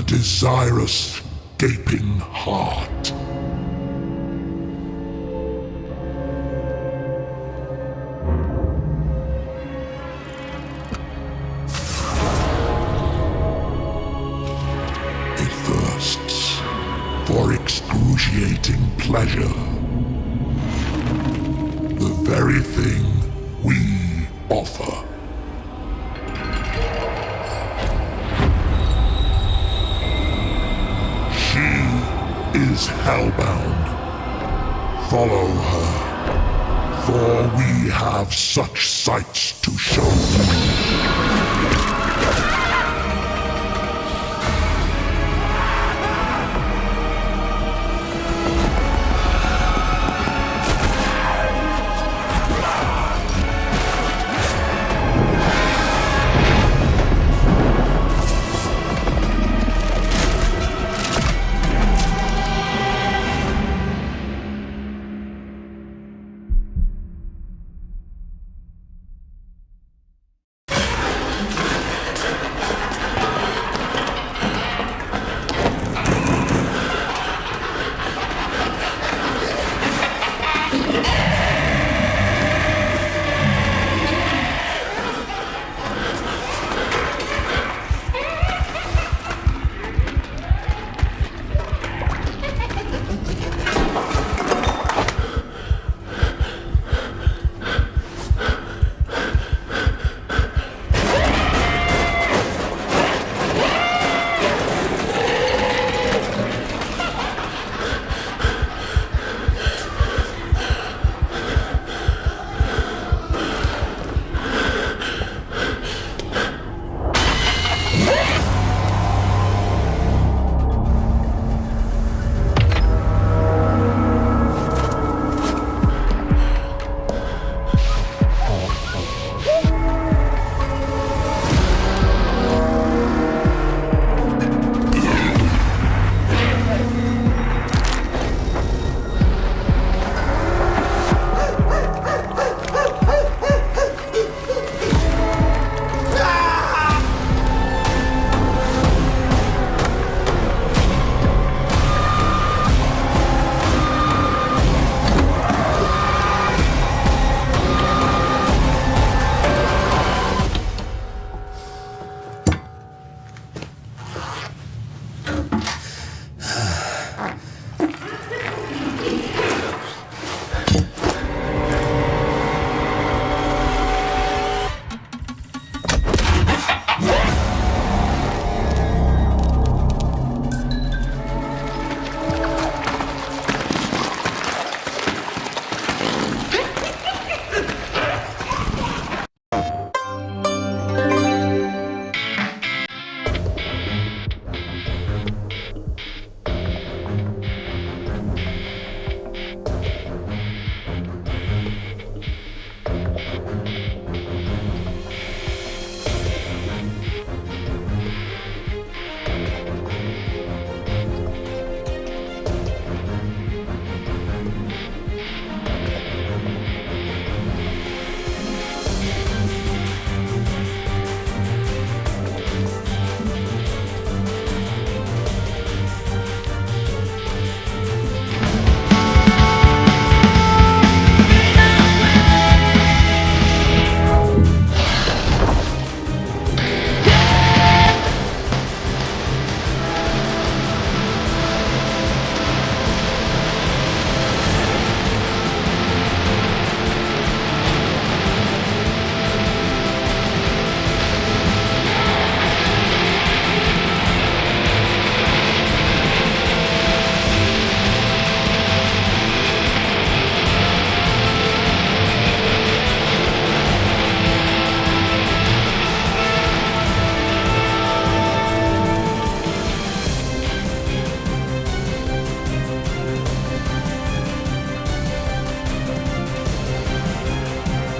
Desirous, gaping heart. It thirsts for excruciating pleasure. The very thing we offer. Is hellbound. Follow her, for we have such sights to show you.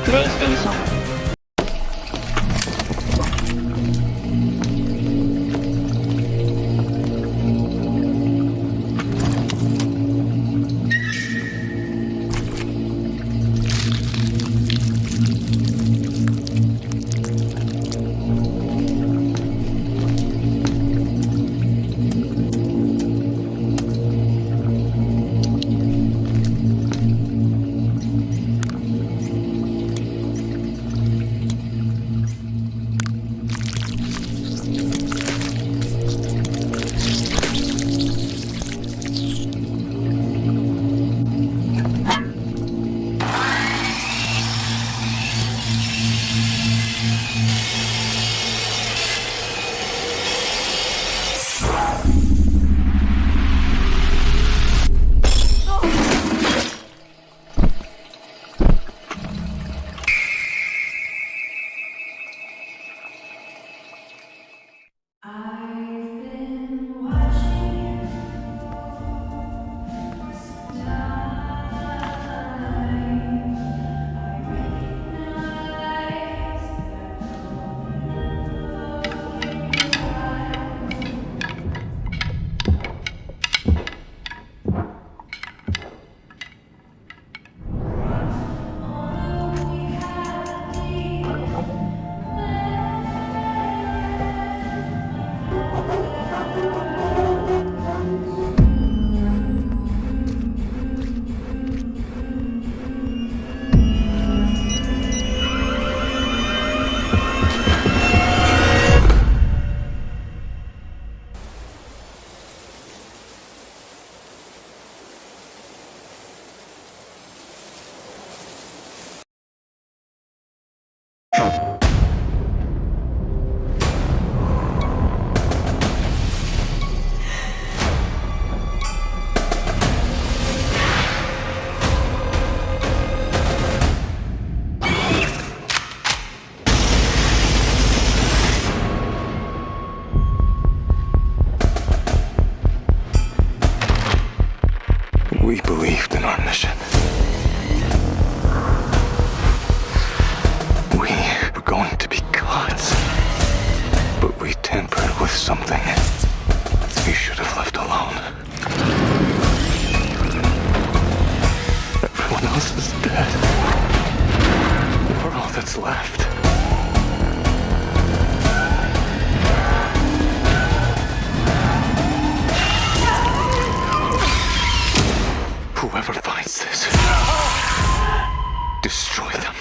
プレイステーションWe believed in our mission. We were going to be gods. But we tampered with something we should have left alone. Everyone else is dead. We're all that's left. Whoever finds this, destroy them.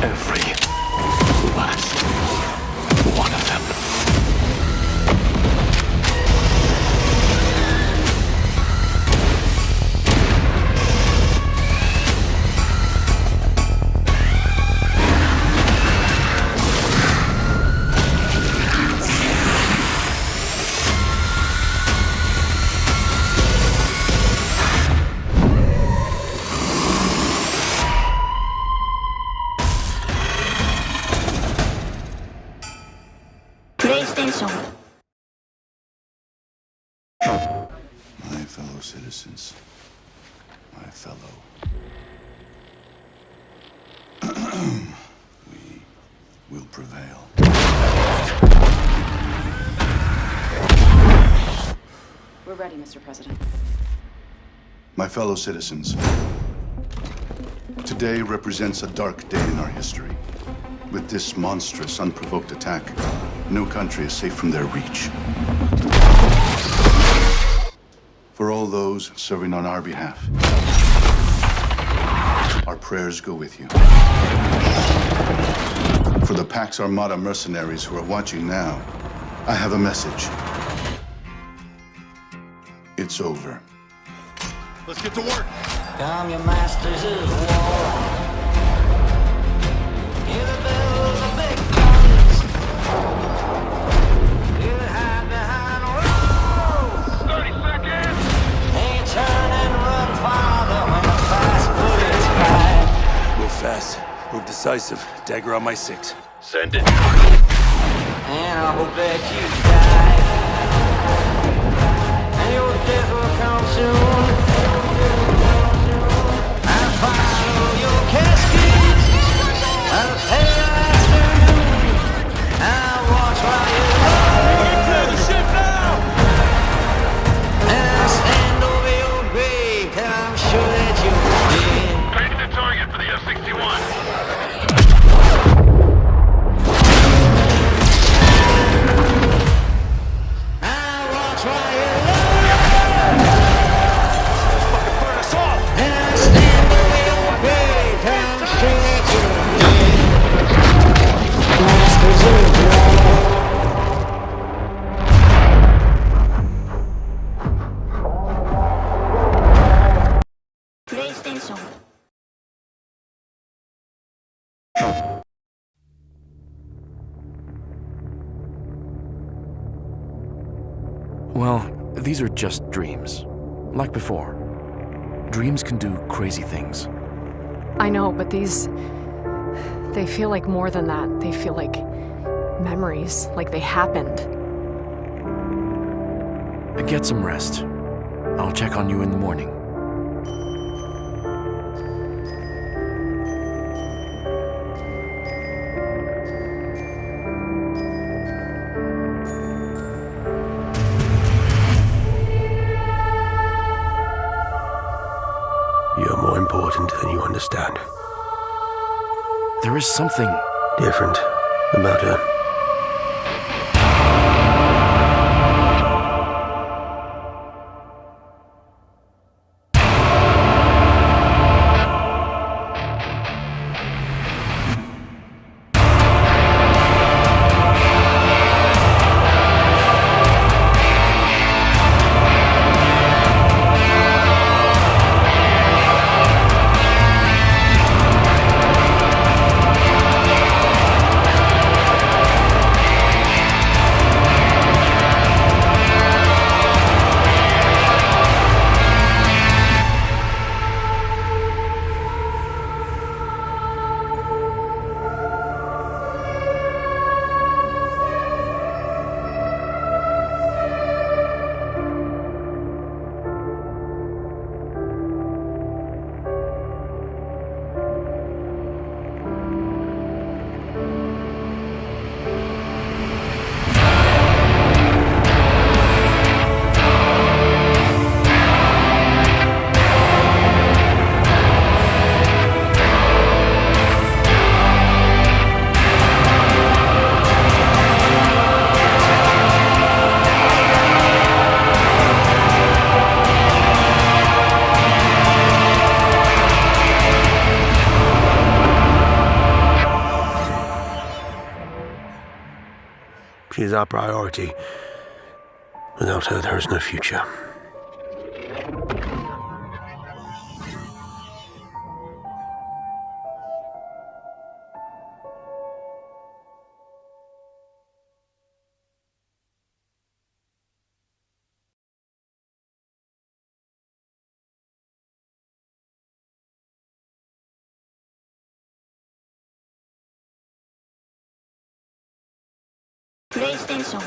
Every last one of them. My fellow citizens, my fellow. We will prevail. We're ready, Mr. President. My fellow citizens, today represents a dark day in our history. With this monstrous, unprovoked attack, no country is safe from their reach. For all those serving on our behalf, our prayers go with you. For the Pax Armada mercenaries who are watching now, I have a message. It's over. Let's get to work. Come, your masters of war. Hear the bells of big guns. Hear the hide behind walls. 30 seconds. They turn and run farther when the fast bullets fly. Move fast. Move decisive. Dagger on my 6. Send it. And I hope that you die. And your death will come soon. I follow these are just dreams. Like before. Dreams can do crazy things. I know, but these... they feel like more than that. They feel like memories, like they happened. Get some rest. I'll check on you in the morning. You're more important than you understand. There is something different about her. She's our priority. Without her, there's no future. PlayStation.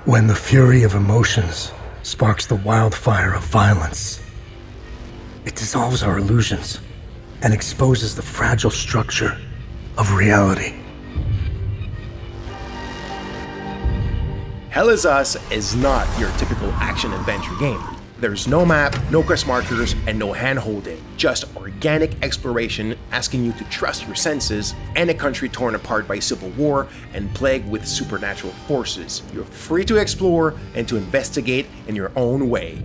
When the fury of emotions sparks the wildfire of violence, it dissolves our illusions and exposes the fragile structure of reality. Hell Is Us is not your typical action-adventure game. There's no map, no quest markers, and no hand-holding. Just organic exploration asking you to trust your senses and a country torn apart by civil war and plagued with supernatural forces. You're free to explore and to investigate in your own way.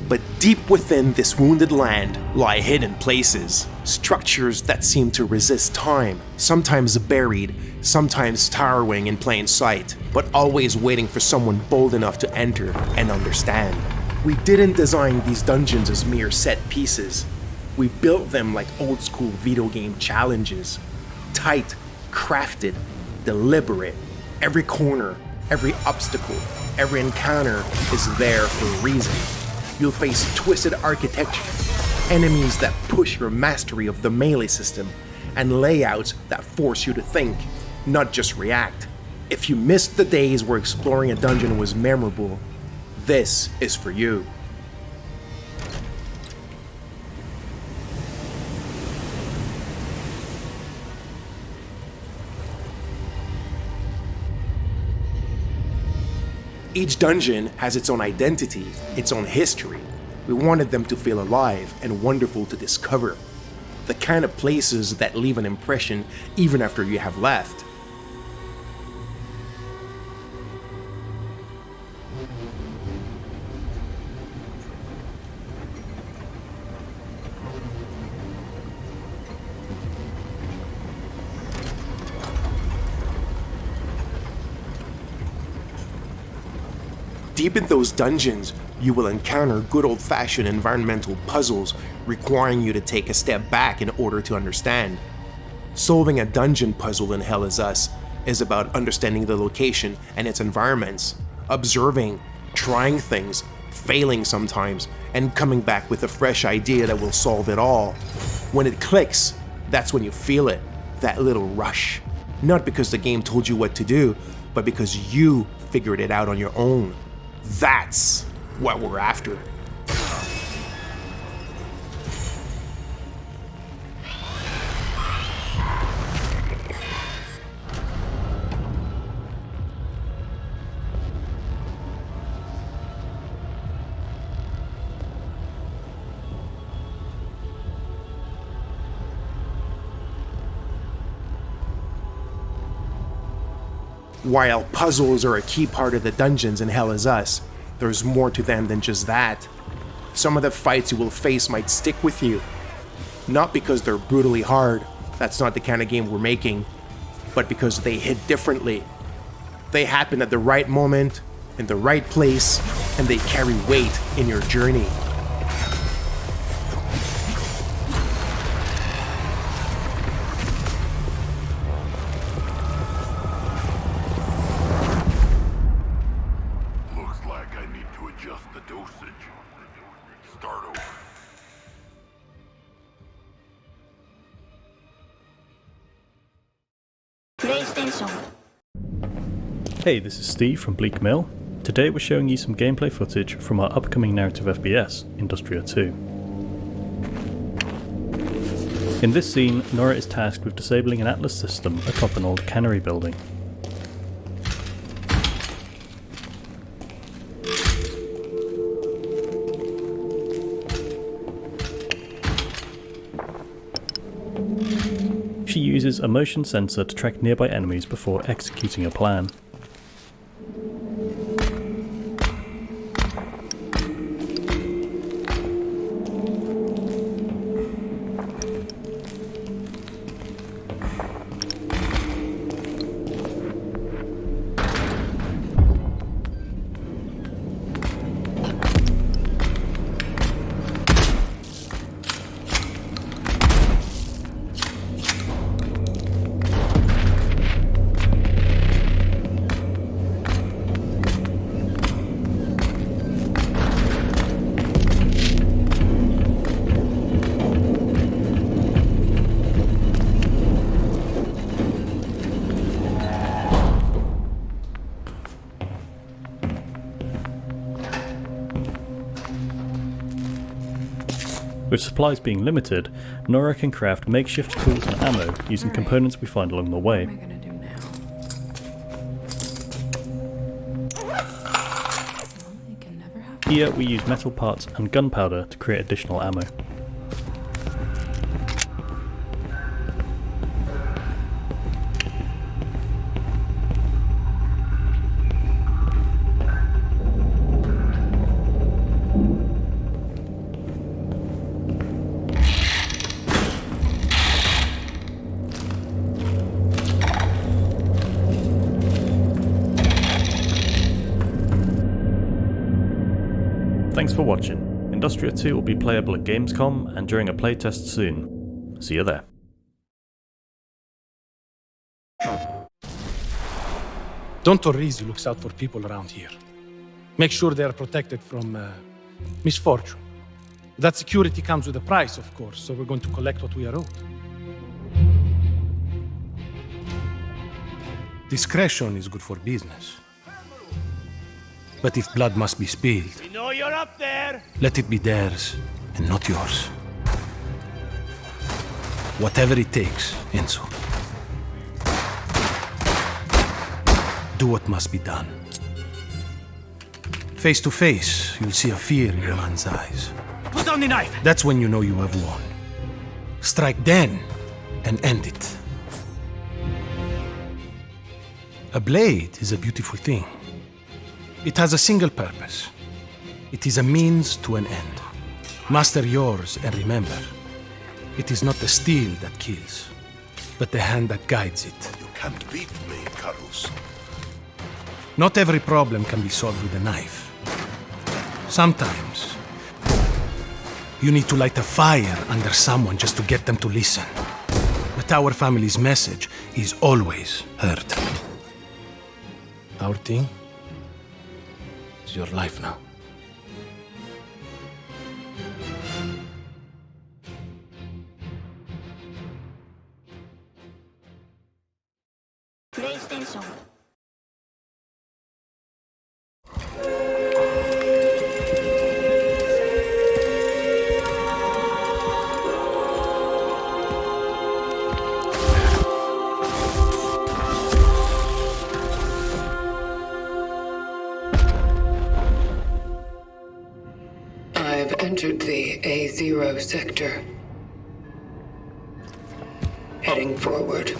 But deep within this wounded land lie hidden places, structures that seem to resist time, sometimes buried, sometimes towering in plain sight, but always waiting for someone bold enough to enter and understand. We didn't design these dungeons as mere set pieces. We built them like old school video game challenges. Tight, crafted, deliberate. Every corner, every obstacle, every encounter is there for a reason. You'll face twisted architecture, enemies that push your mastery of the melee system, and layouts that force you to think, not just react. If you missed the days where exploring a dungeon was memorable, this is for you. Each dungeon has its own identity, its own history. We wanted them to feel alive and wonderful to discover. The kind of places that leave an impression even after you have left. Deep in those dungeons, you will encounter good old-fashioned environmental puzzles requiring you to take a step back in order to understand. Solving a dungeon puzzle in Hell Is Us is about understanding the location and its environments, observing, trying things, failing sometimes, and coming back with a fresh idea that will solve it all. When it clicks, that's when you feel it, that little rush. Not because the game told you what to do, but because you figured it out on your own. That's what we're after. While puzzles are a key part of the dungeons in Hell Is Us, there's more to them than just that. Some of the fights you will face might stick with you. Not because they're brutally hard, that's not the kind of game we're making, but because they hit differently. They happen at the right moment, in the right place, and they carry weight in your journey. Hey, this is Steve from Bleak Mill. Today we're showing you some gameplay footage from our upcoming narrative FPS, Industria 2. In this scene, Nora is tasked with disabling an Atlas system atop an old cannery building. She uses a motion sensor to track nearby enemies before executing a plan. With supplies being limited, Nora can craft makeshift tools and ammo using components we find along the way. Here we use metal parts and gunpowder to create additional ammo. Thanks for watching. Industria 2 will be playable at Gamescom and during a playtest soon. See you there. Don Torrisi looks out for people around here. Make sure they are protected from misfortune. That security comes with a price, of course, so we're going to collect what we are owed. Discretion is good for business. But if blood must be spilled, We know you're up there. let it be theirs and not yours. Whatever it takes, Enzo. Do what must be done. Face to face, you'll see a fear in a man's eyes. Put down the knife. That's when you know you have won. Strike then and end it. A blade is a beautiful thing. It has a single purpose. It is a means to an end. Master yours and remember, it is not the steel that kills, but the hand that guides it. You can't beat me, Carlos. Not every problem can be solved with a knife. Sometimes, you need to light a fire under someone just to get them to listen. But our family's message is always heard. Our thing is your life now. PlayStation. I've entered the A0 sector. Heading forward.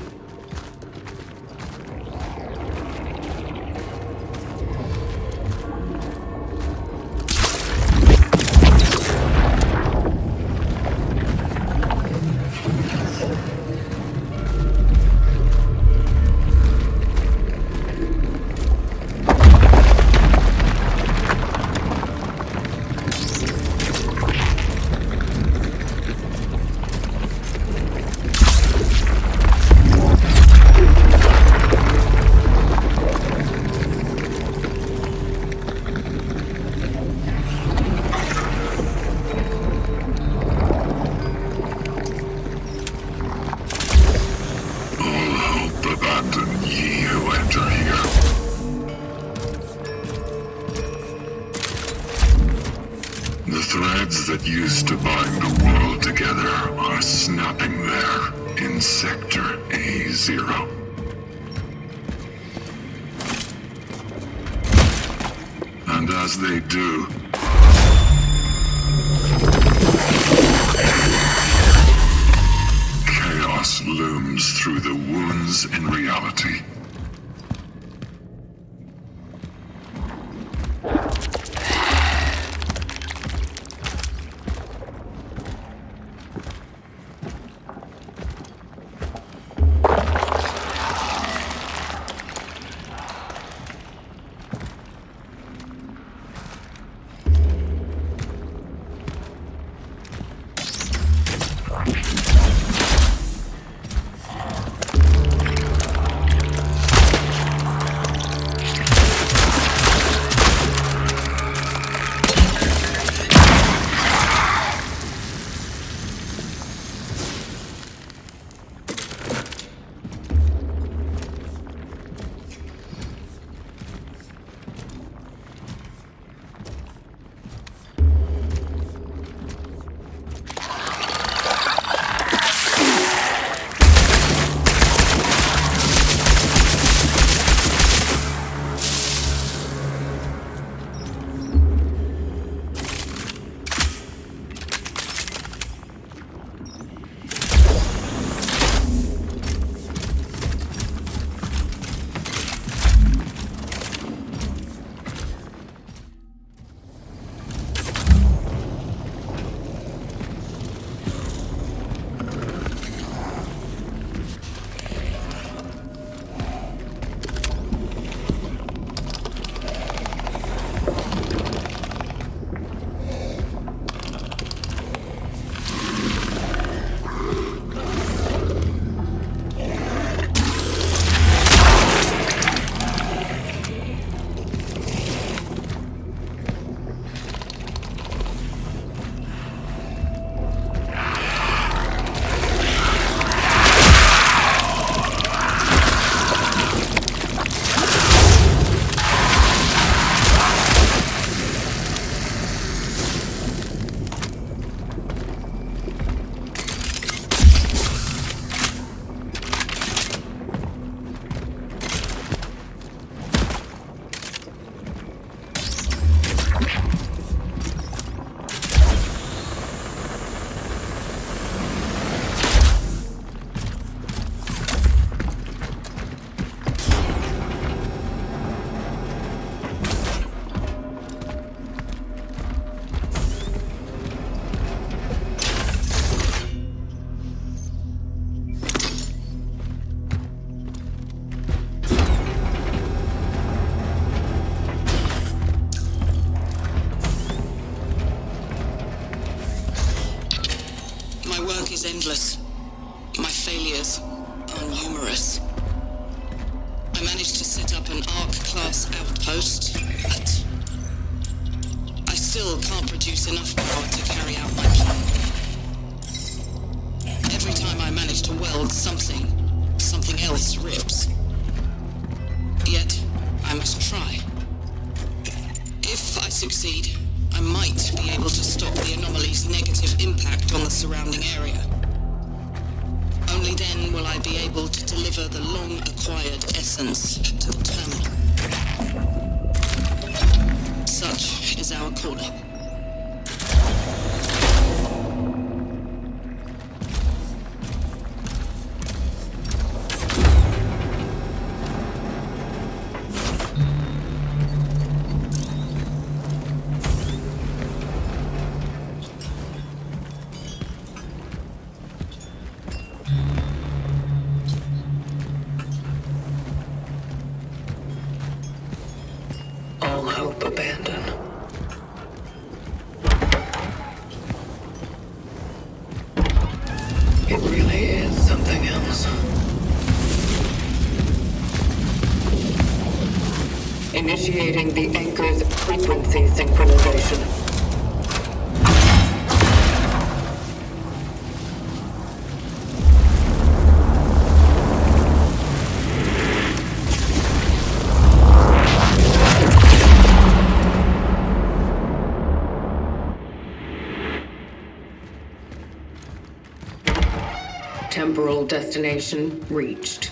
That used to bind the world together are snapping there in Sector A0. And as they do, chaos looms through the wounds in reality. is endless. My failures are numerous. I managed to set up an Arc-class outpost, but I still can't produce enough power to carry out my plan. Every time I manage to weld something else rips. Yet, I must try. If I succeed, I might be able to stop the anomaly's negative impact on the surrounding area. Only then will I be able to deliver the long-acquired essence to the terminal. Such is our calling. All hope abandoned. It really is something else. Initiating the anchor's frequency synchronization. Temporal destination reached.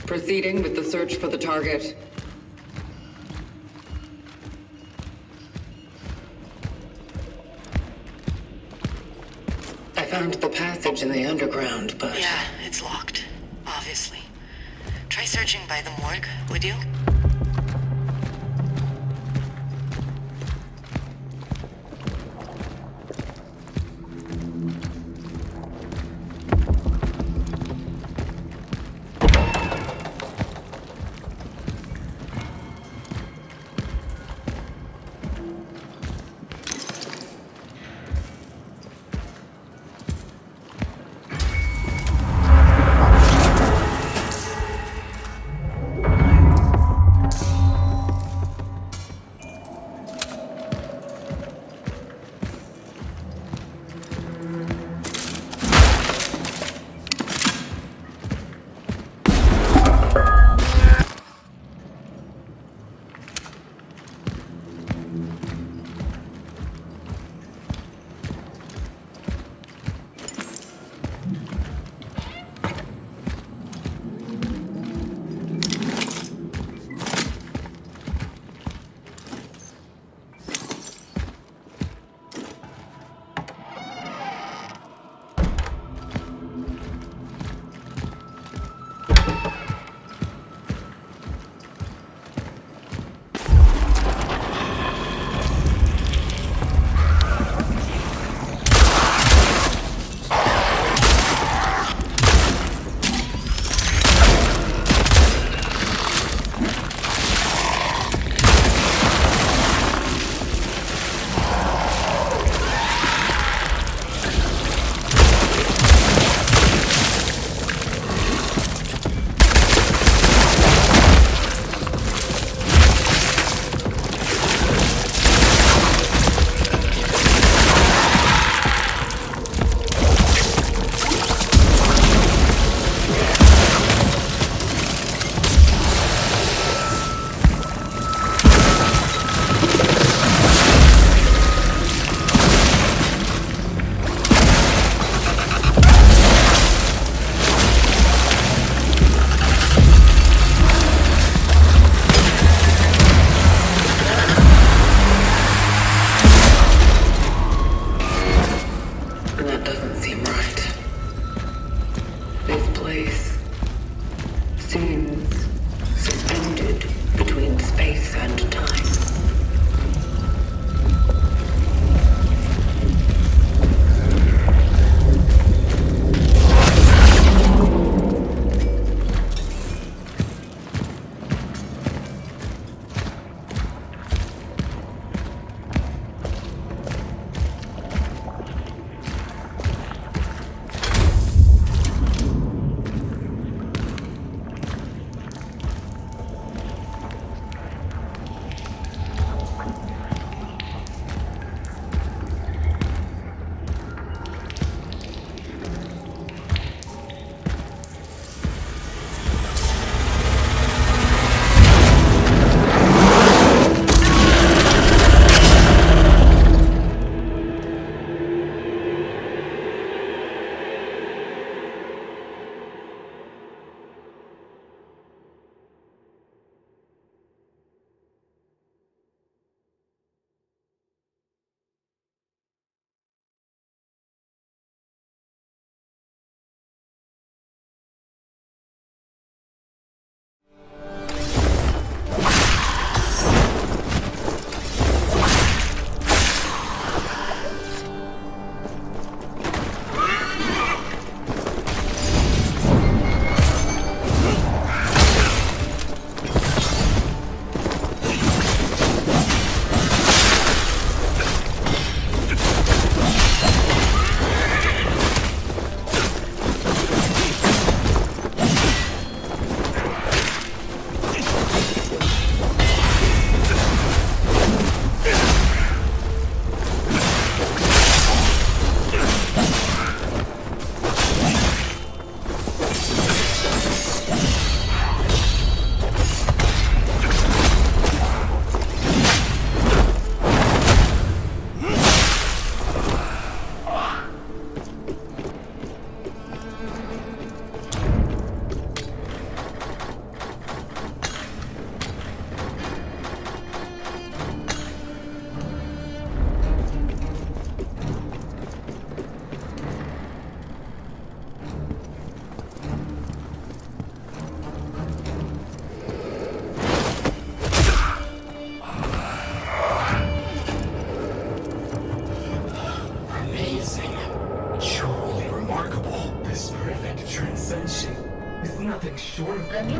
Proceeding with the search for the target. I found the passage in the underground, but... Yeah, it's locked, obviously. Try searching by the morgue, would you?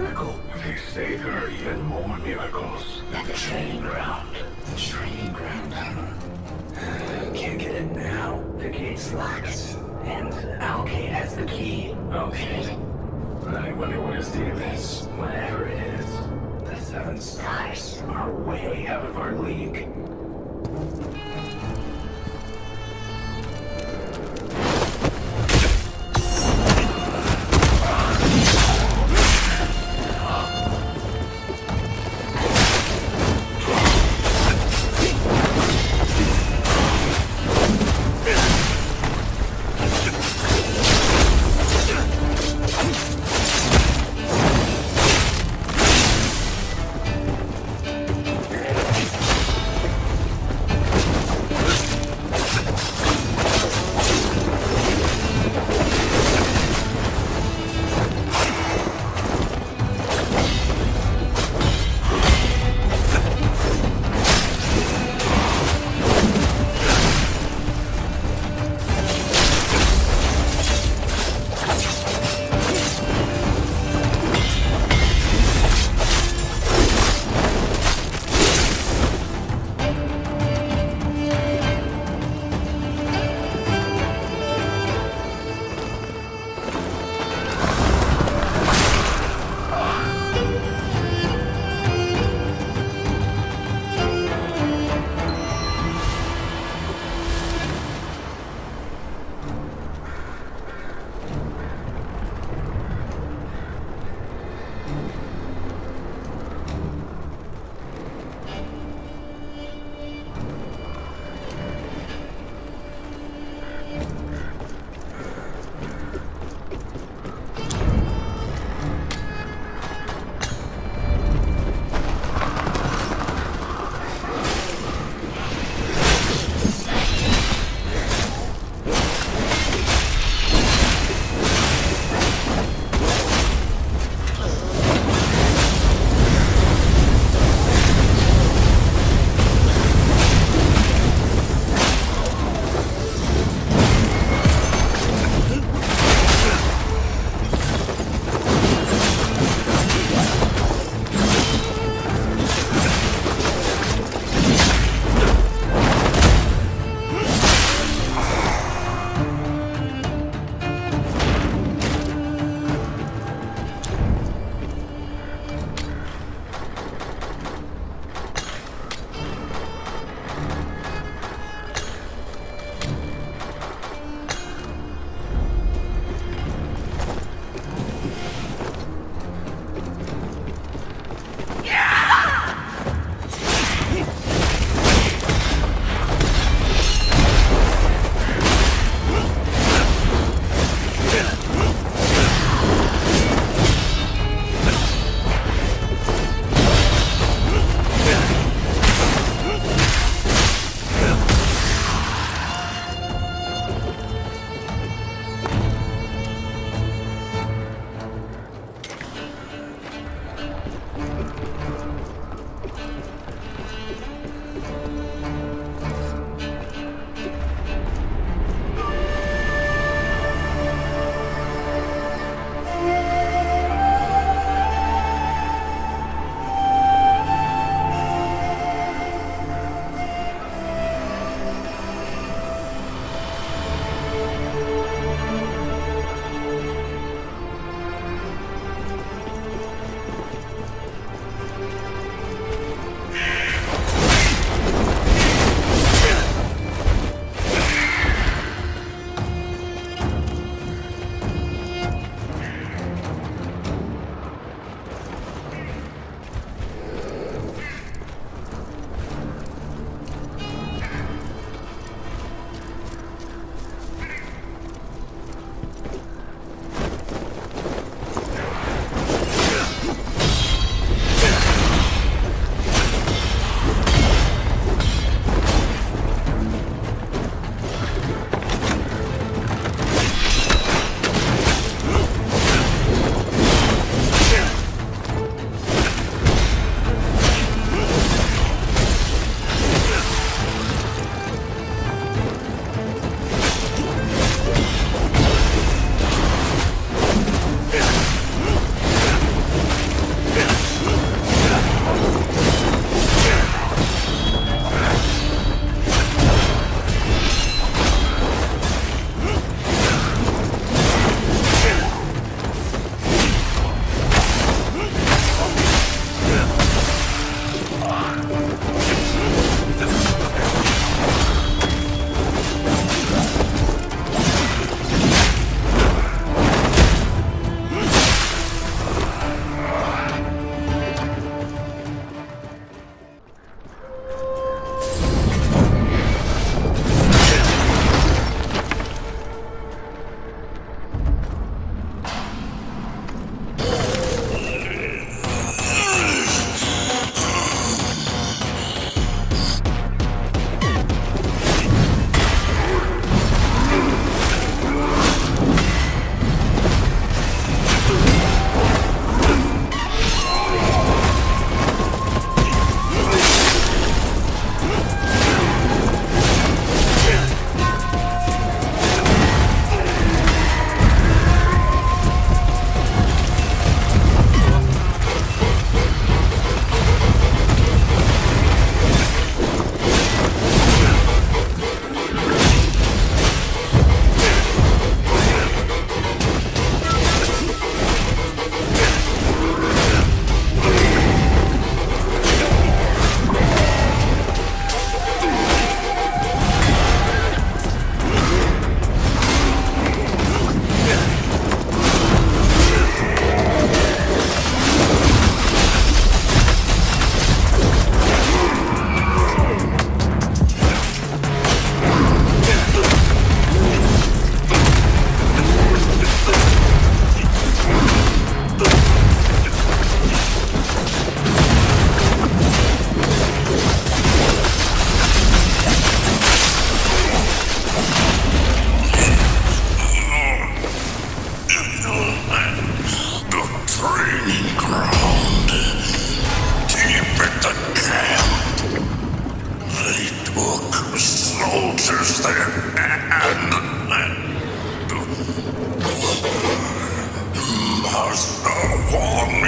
miracle. They say there are even more miracles. The training ground. The training ground, huh? Can't get in now. The gate's locked. And Alcade has the key. Okay. I wonder what his deal is. Whatever it is, the Seven Stars are way out of our league.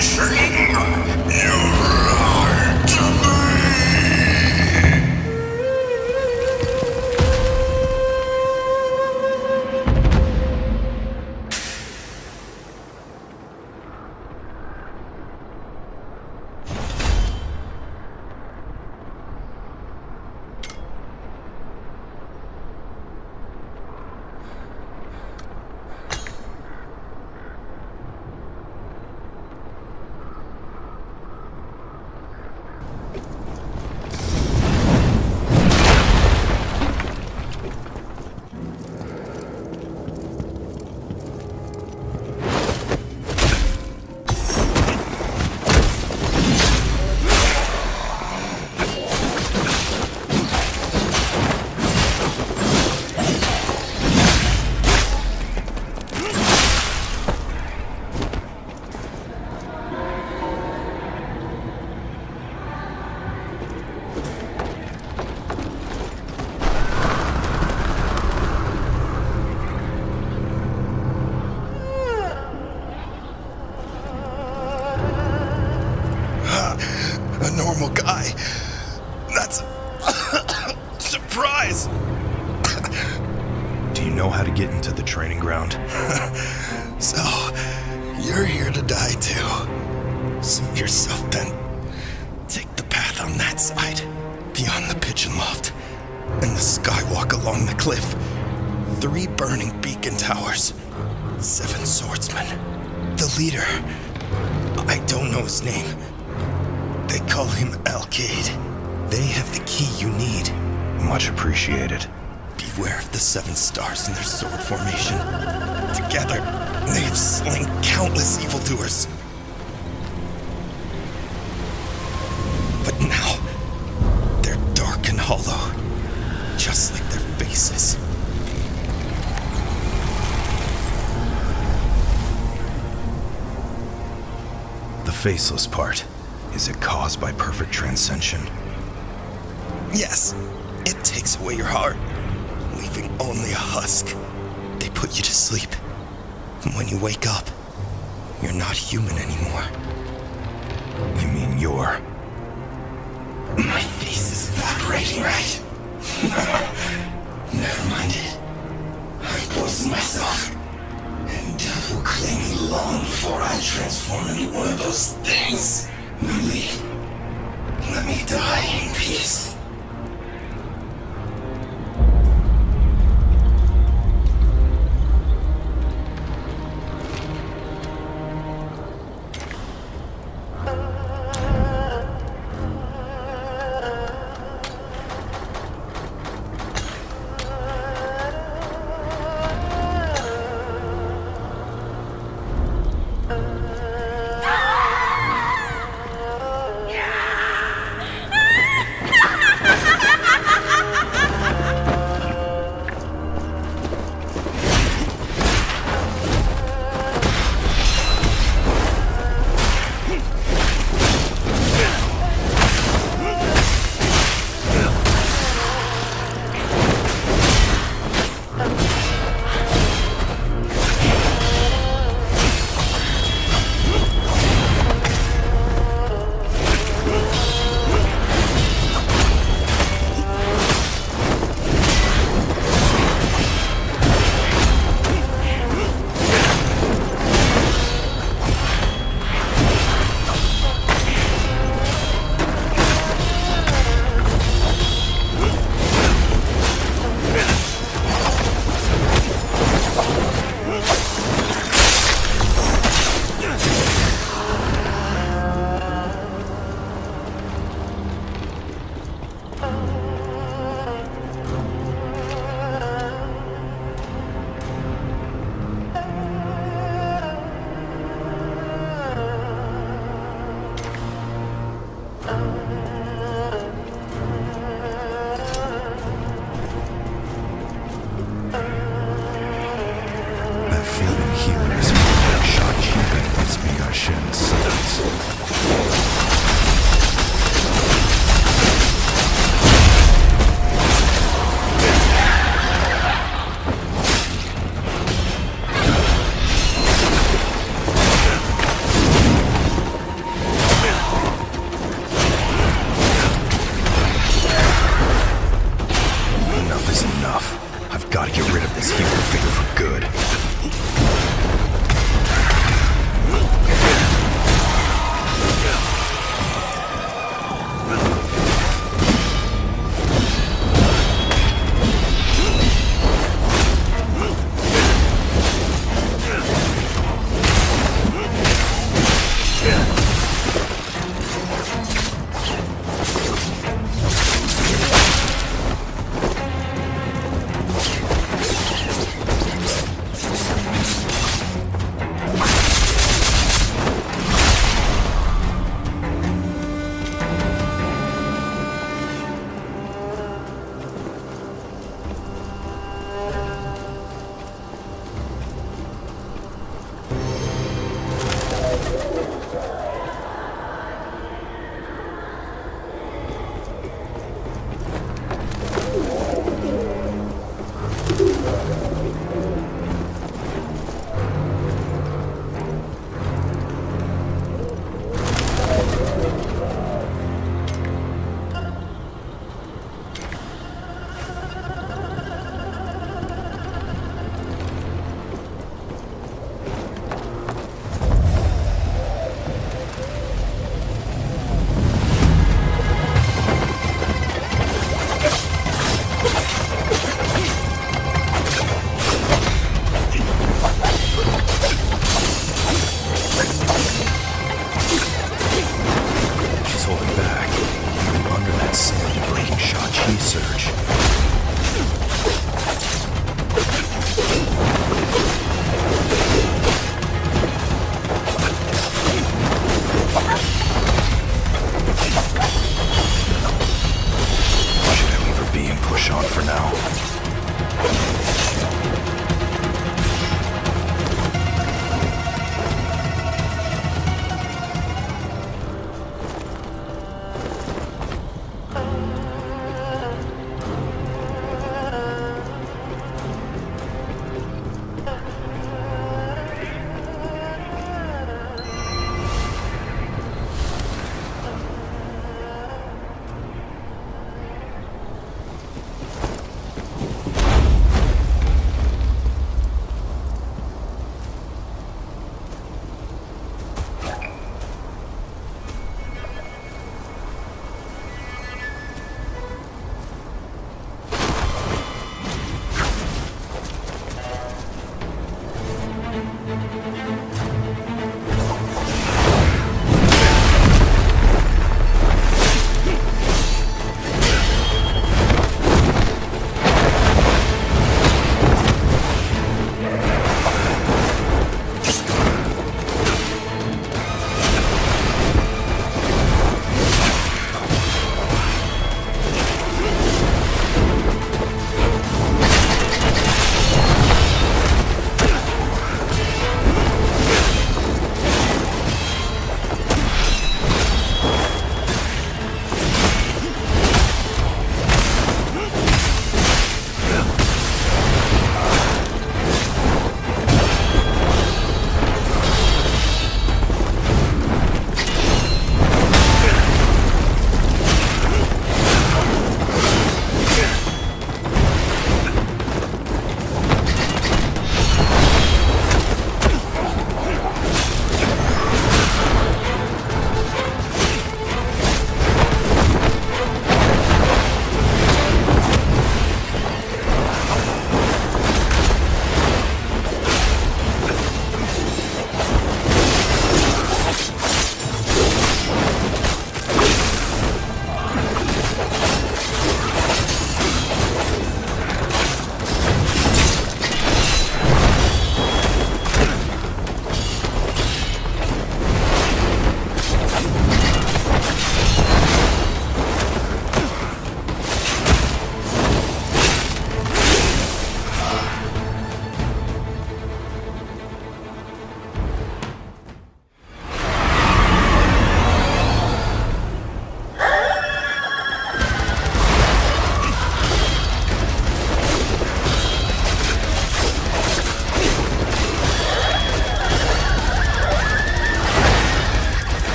machine! You lied to me! A normal guy. That's a surprise. Do you know how to get into the training ground? So, you're here to die too. Suit yourself, Ben. Take the path on that side, beyond the pigeon loft, and the skywalk along the cliff. 3 burning beacon towers. 7 swordsmen. The leader. I don't know his name. They call him Alcade. They have the key you need. Much appreciated. Beware of the 7 stars in their sword formation. Together, they have slain countless evildoers. But now, they're dark and hollow, just like their faces. The faceless part. Is it caused by perfect transcension? Yes, it takes away your heart, leaving only a husk. They put you to sleep. And when you wake up, you're not human anymore. You mean you're... My face is evaporating, right? Never mind it. I poisoned myself. And death will claim me long before I transform into one of those things. Lily, let me die in peace.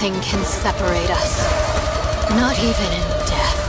Nothing can separate us. Not even in death.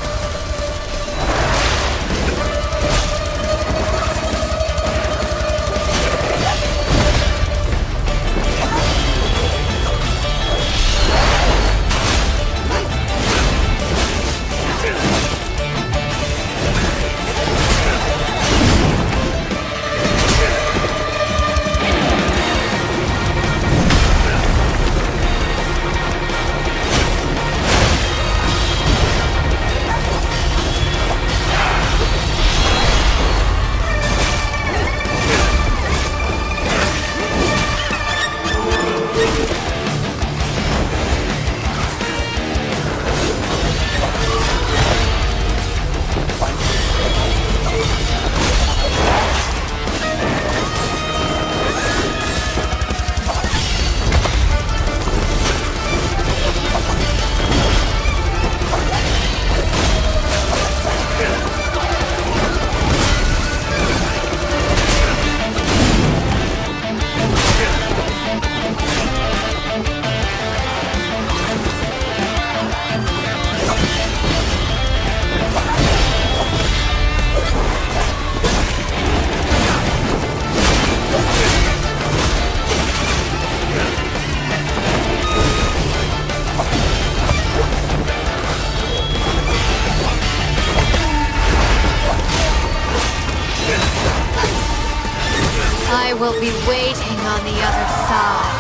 I will be waiting on the other side.